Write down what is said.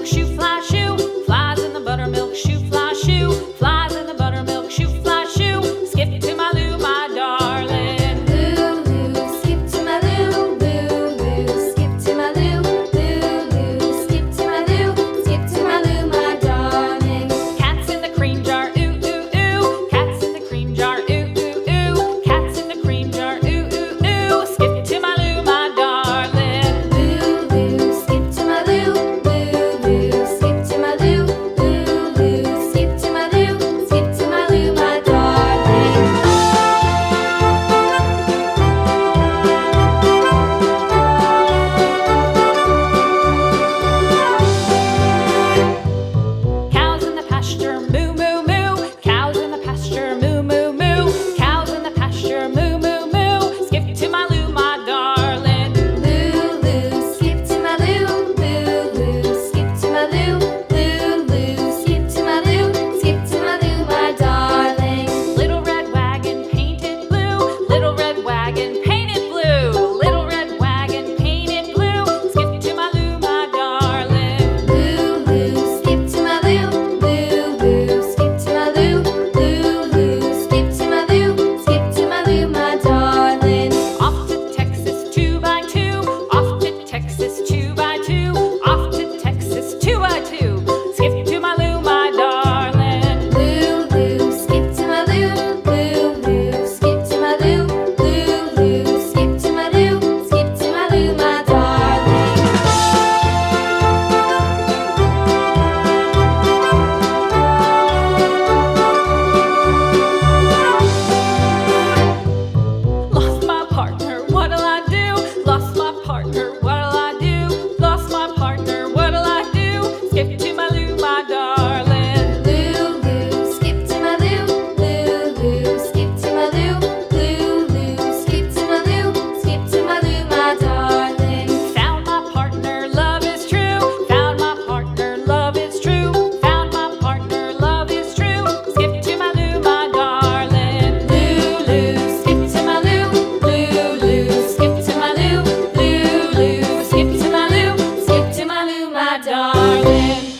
buttermilk shoe, fly shoe. Flies in the buttermilk shoe, fly shoe. Flies in the buttermilk shoe, fly shoe. Skip to my Lou, my darling. Lou, skip to my Lou, Lou, skip to my Lou, Lou, skip to my Lou, skip to my Lou, my darling. Cats in the cream jar, ooh, ooh, ooh. Cats in the cream jar, ooh, ooh, ooh. Cats in the cream jar, ooh, ooh, ooh. Skip to my Lou, my darling. Lou, skip to my Lou, Lou, skip to my Lou, Lou, skip to my Lou, skip to my Lou, my darling. Cows in the pasture, moo, moo, moo. Cows in the pasture, moo, moo, moo. Cows in the pasture, moo, moo, moo. Skip to my Lou, my darling. Lou, skip to my Lou, Lou, skip to my Lou, Lou, skip to my Lou, skip to my Lou, my darling. Little red wagon painted blue. Little red wagon painted blue. Little red wagon painted blue. Skip to my Lou, my darling. Lou, skip to my Lou, Lou, skip to my Lou, Lou, skip to my Lou, skip to my Lou, my darling. Off to Texas 2x2. Off to Texas 2x2. Off to Texas 2x2. Skip to my Lou, my darling. Lou, skip to my Lou, Lou, skip to my Lou, Lou, skip to my Lou, skip to my Lou, my darling. Lost my partner, what'll I do? Lost my partner, what'll I do? Lost my partner, what'll I do? Skip to my Lou, my darling. Lou, skip to my Lou, Lou, skip to my Lou, Lou, skip to my Lou, skip to my Lou, my darling. Found my partner, love is true. Found my partner, love is true. Found my partner, love is true. Skip to my Lou, my darling. Lou, skip to my Lou, Lou, skip to my Lou, Lou, skip to my Lou, skip to my Lou, my darling.